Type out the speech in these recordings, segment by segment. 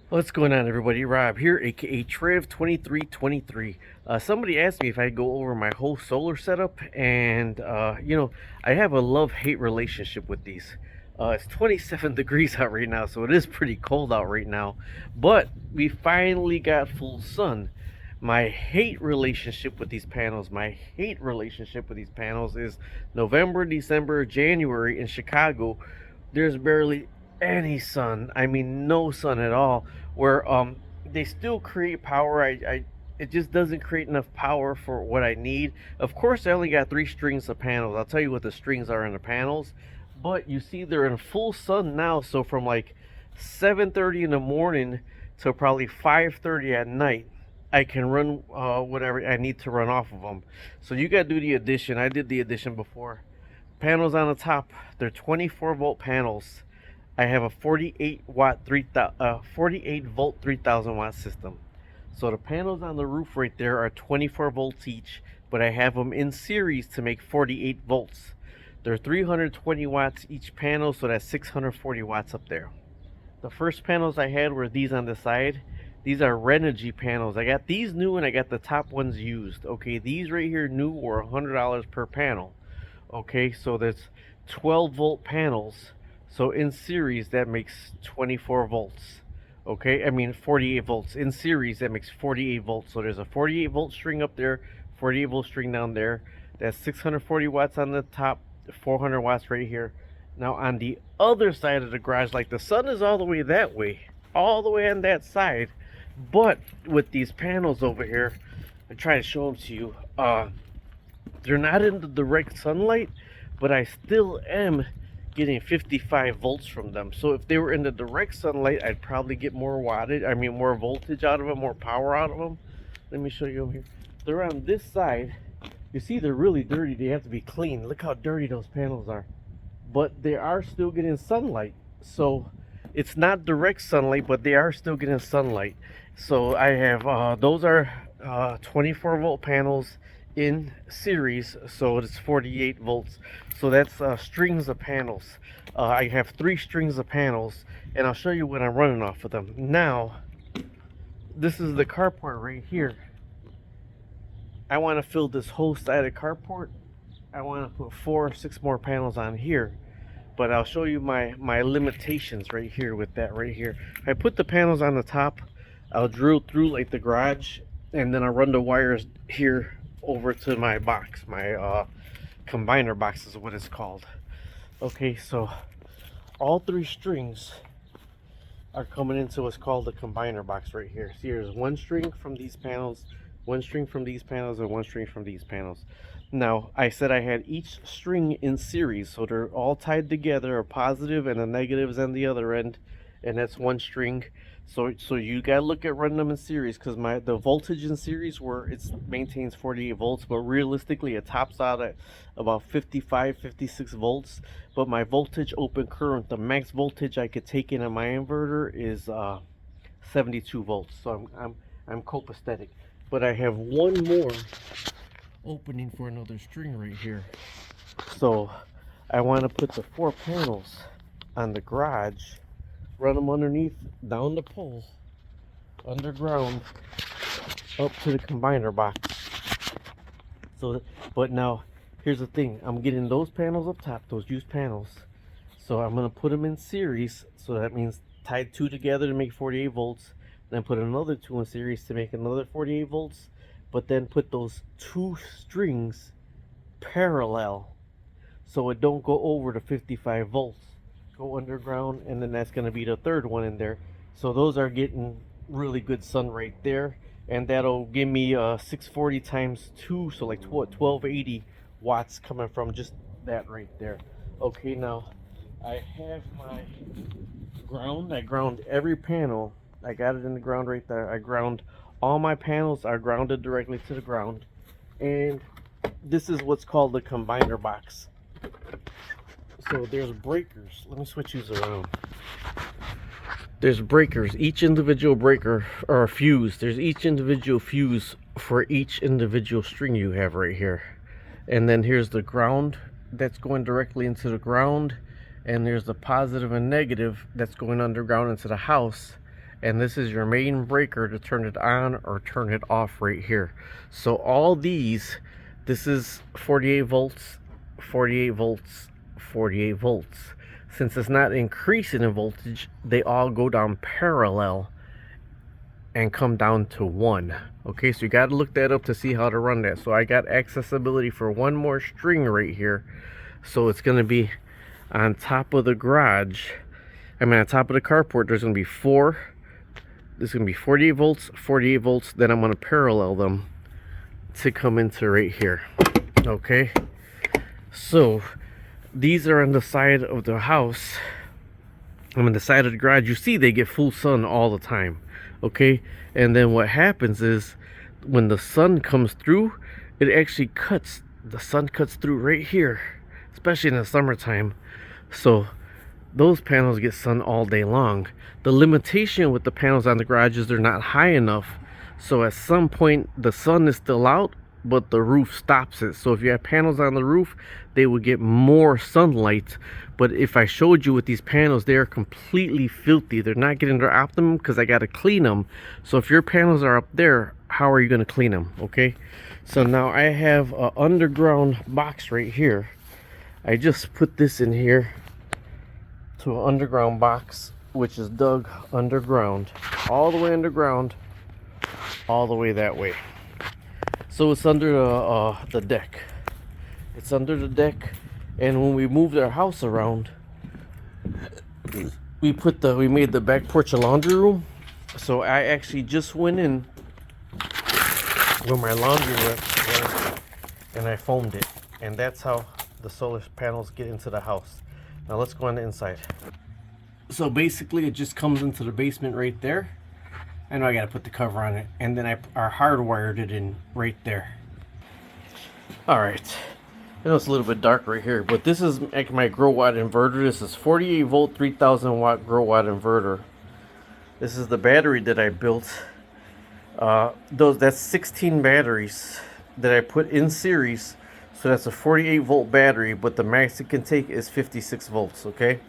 What's going on, everybody? Rob here, aka Trev2323. Somebody asked me if I'd go over my whole solar setup, and I have a love-hate relationship with these. It's 27 degrees out right now, so it is pretty cold out right now. But we finally got full sun. My hate relationship with these panels is November, December, January in Chicago. There's barely any sun. I mean, no sun at all. Where they still create power. It just doesn't create enough power for what I need. Of course, I only got three strings of panels. I'll tell you what the strings are in the panels. But you see, they're in full sun now. So from like 7:30 in the morning to probably 5:30 at night, I can run whatever I need to run off of them. So you got to do the addition. I did the addition before. Panels on the top, they're 24 volt panels. I have a 48 volt 3000 watt system. So the panels on the roof right there are 24 volts each, but I have them in series to make 48 volts. They're 320 watts each panel, so that's 640 watts up there. The first panels I had were these on the side. These are Renogy panels. I got these new and I got the top ones used. Okay, these right here new were $100 per panel. Okay, so that's 12 volt panels. So in series, that makes 24 volts. Okay, I mean 48 volts. In series, that makes 48 volts. So there's a 48 volt string up there, 48 volt string down there. That's 640 watts on the top, 400 watts right here. Now on the other side of the garage, like the sun is all the way that way, all the way on that side. But with these panels over here, I try to show them to you. They're not in the direct sunlight, but I still am getting 55 volts from them. So if they were in the direct sunlight, I'd probably get more wattage, more voltage out of them, more power out of them. Let me show you over here. They're on this side. You see, they're really dirty. They have to be cleaned. Look how dirty those panels are. But they are still getting sunlight. So it's not direct sunlight, but they are still getting sunlight. So I have, those are 24 volt panels in series, so it's 48 volts. So that's strings of panels. I have three strings of panels, and I'll show you what I'm running off of them. Now, this is the carport right here. I want to fill this whole side of carport. I want to put 4 or 6 more panels on here, but I'll show you my limitations right here with that right here. If I put the panels on the top, I'll drill through like the garage, and then I'll run the wires here over to my box. My combiner box is what it's called. Okay, so all 3 strings are coming into what's called the combiner box right here. See, there's 1 string from these panels, 1 string from these panels, and 1 string from these panels. Now, I said I had each string in series, so they're all tied together, a positive and a negatives on the other end, and that's 1 string. So you gotta look at running them in series, because the voltage in series where it maintains 48 volts, but realistically it tops out at about 55-56 volts. But my voltage open current, the max voltage I could take in on my inverter is 72 volts. So I'm copacetic. But I have 1 more opening for another string right here. So I want to put the 4 panels on the garage, run them underneath, down the pole, underground, up to the combiner box. So, but now, here's the thing. I'm getting those panels up top, those used panels. So I'm going to put them in series. So that means tied 2 together to make 48 volts. Then put another 2 in series to make another 48 volts. But then put those 2 strings parallel, so it don't go over the 55 volts. Go underground, and then that's going to be the 3rd one in there. So those are getting really good sun right there, and that'll give me 640 times 2, so like 1280 watts coming from just that right there. Okay, now I have my ground. I ground every panel. I got it in the ground right there. I ground all my panels are grounded directly to the ground, and this is what's called the combiner box. So there's breakers. Let me switch these around. There's breakers. Each individual breaker, or fuse, there's each individual fuse for each individual string you have right here. And then here's the ground that's going directly into the ground, and there's the positive and negative that's going underground into the house. and this is your main breaker to turn it on or turn it off right here. So all these, this is 48 volts, 48 volts, 48 volts. Since it's not increasing in voltage, they all go down parallel and come down to 1. Okay, so you got to look that up to see how to run that. So I got accessibility for one more string right here. So it's going to be on top of the garage, on top of the carport, there's going to be 4. This is going to be 48 volts, 48 volts. Then I'm going to parallel them to come into right here. Okay, so these are on the side of the house. I'm on the side of the garage. You see they get full sun all the time. Okay, and then what happens is when the sun comes through, it actually cuts, the sun cuts through right here, especially in the summertime. So those panels get sun all day long. The limitation with the panels on the garage is they're not high enough, so at some point the sun is still out but the roof stops it. So if you have panels on the roof, they will get more sunlight. But if I showed you with these panels, they are completely filthy. They're not getting their optimum because I got to clean them. So if your panels are up there, how are you going to clean them? Okay, so now I have an underground box right here. I just put this in here to an underground box, which is dug underground, all the way underground, all the way that way. So it's under the deck. It's under the deck, and when we moved our house around, we made the back porch a laundry room. So I actually just went in where my laundry was, and I foamed it, and that's how the solar panels get into the house. Now let's go on the inside. So basically it just comes into the basement right there. I know I gotta put the cover on it, and then I hardwired it in right there. Alright, I know it's a little bit dark right here, but this is my grow watt inverter. This is 48 volt 3000 watt grow watt inverter. This is the battery that I built. That's 16 batteries that I put in series. So that's a 48 volt battery, but the max it can take is 56 volts. Okay,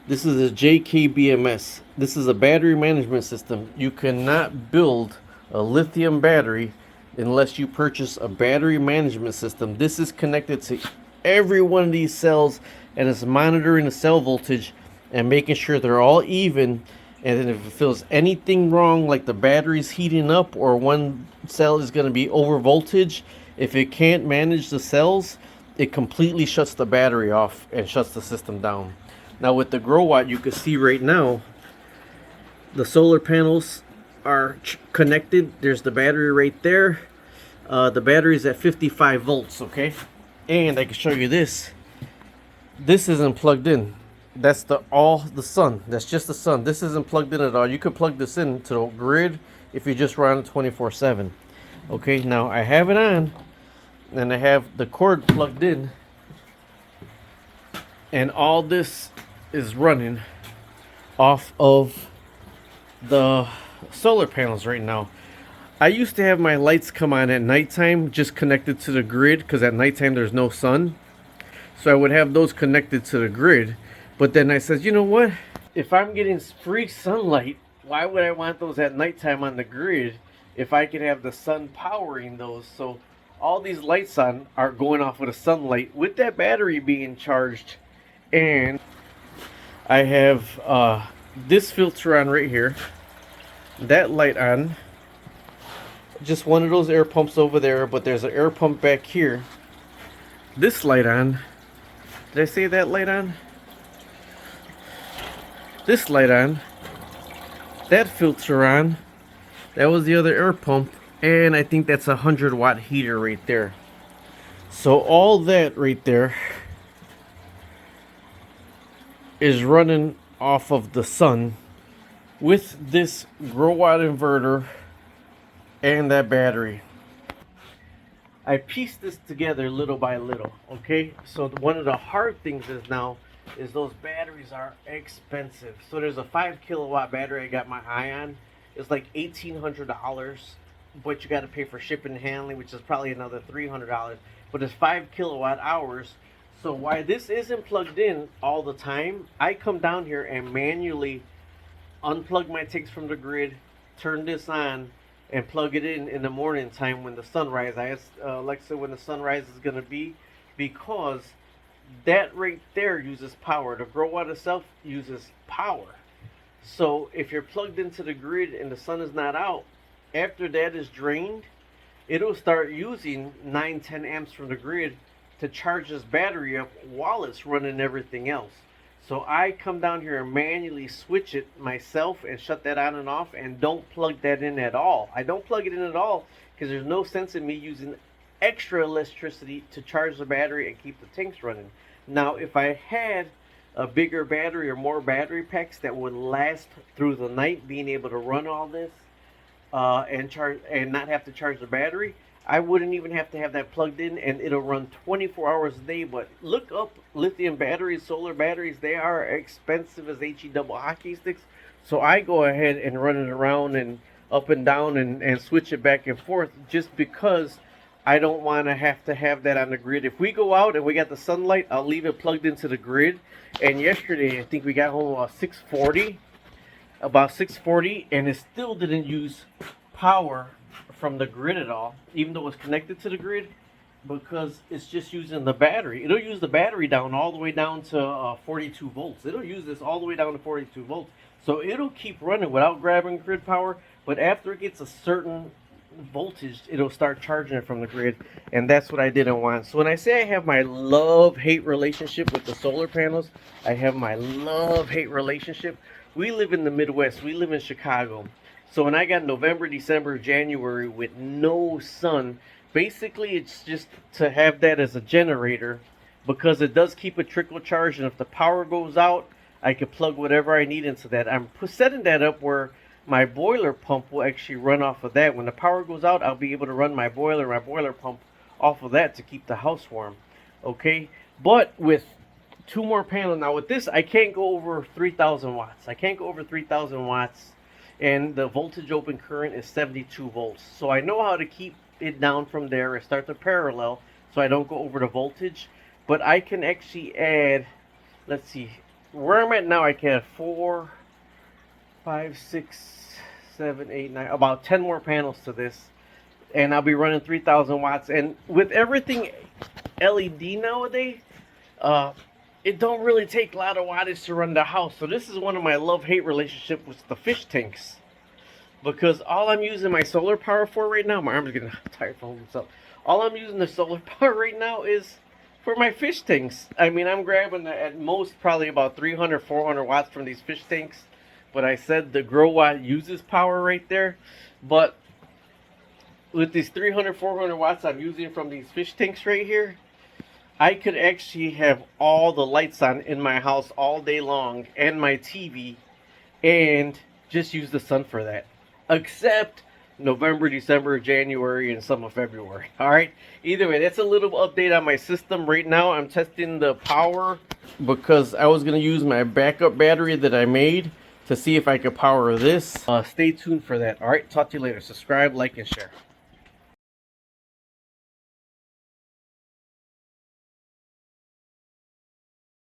this is a JKBMS. This is a battery management system. You cannot build a lithium battery unless you purchase a battery management system. This is connected to every one of these cells, and it's monitoring the cell voltage and making sure they're all even. And then if it feels anything wrong, like the battery's heating up or one cell is going to be over voltage, if it can't manage the cells, it completely shuts the battery off and shuts the system down. Now with the grow watt, you can see right now the solar panels are connected. There's the battery right there. The battery is at 55 volts. Okay, and I can show you this. This isn't plugged in. That's the sun. That's just the sun. This isn't plugged in at all. You could plug this in to the grid if you just run it 24/7. Okay, now I have it on, and I have the cord plugged in, and all this is running off of the solar panels right now. I used to have my lights come on at nighttime, just connected to the grid, because at nighttime there's no sun. So I would have those connected to the grid. But then I said, you know what? If I'm getting free sunlight, why would I want those at nighttime on the grid if I could have the sun powering those? So all these lights on are going off of the sunlight with that battery being charged. And I have this filter on right here, that light on, just one of those air pumps over there, but there's an air pump back here. This light on, did I say that light on? This light on, that filter on, that was the other air pump, and I think that's a 100 watt heater right there. So all that right there is running off of the sun with this grow watt inverter and that battery. I pieced this together little by little. Okay, so one of the hard things is those batteries are expensive. So there's a 5 kilowatt battery I got my eye on. It's like $1,800, but you got to pay for shipping and handling, which is probably another $300. But it's 5 kilowatt hours. So why this isn't plugged in all the time, I come down here and manually unplug my tanks from the grid, turn this on, and plug it in the morning time when the sunrise. I asked Alexa when the sunrise is going to be, because that right there uses power. The grow watt itself uses power. So if you're plugged into the grid and the sun is not out, after that is drained, it'll start using 9-10 amps from the grid to charge this battery up while it's running everything else. So I come down here and manually switch it myself and shut that on and off, and don't plug that in at all. I don't plug it in at all because there's no sense in me using extra electricity to charge the battery and keep the tanks running. Now if I had a bigger battery or more battery packs that would last through the night, being able to run all this and charge and not have to charge the battery, I wouldn't even have to have that plugged in, and it'll run 24 hours a day. But look up lithium batteries, solar batteries. They are expensive as HE double hockey sticks. So I go ahead and run it around and up and down and switch it back and forth, just because I don't want to have that on the grid. If we go out and we got the sunlight, I'll leave it plugged into the grid. And yesterday, I think we got home about 6:40, and it still didn't use power from the grid at all, even though it's connected to the grid, because it's just using the battery. It'll use the battery down all the way down to 42 volts. It'll use this all the way down to 42 volts. So it'll keep running without grabbing grid power, but after it gets a certain voltage, it'll start charging it from the grid, and that's what I didn't want. So when I say I have my love-hate relationship with the solar panels, I have my love-hate relationship. We live in the Midwest. We live in Chicago. So when I got November, December, January with no sun, basically it's just to have that as a generator, because it does keep a trickle charge, and if the power goes out, I can plug whatever I need into that. I'm setting that up where my boiler pump will actually run off of that. When the power goes out, I'll be able to run my boiler pump off of that to keep the house warm. Okay, but with 2 more panels, now with this, I can't go over 3,000 watts. I can't go over 3,000 watts, and the voltage open current is 72 volts. So I know how to keep it down from there and start the parallel so I don't go over the voltage. But I can actually add, let's see, where I'm at now, I can add 4, 5, 6, 7, 8, 9, about 10 more panels to this, and I'll be running 3,000 watts. And with everything LED nowadays, it don't really take a lot of wattage to run the house. So this is one of my love-hate relationship with the fish tanks, because all I'm using my solar power for right now, my arm's getting tired from himself. All I'm using the solar power right now is for my fish tanks. I mean, I'm grabbing at most probably about 300, 400 watts from these fish tanks. But I said the grow watt uses power right there. But with these 300, 400 watts I'm using from these fish tanks right here, I could actually have all the lights on in my house all day long, and my TV, and just use the sun for that. Except November, December, January, and some of February. Alright, either way, that's a little update on my system. Right now I'm testing the power, because I was going to use my backup battery that I made to see if I could power this. Stay tuned for that. Alright, talk to you later. Subscribe, like, and share.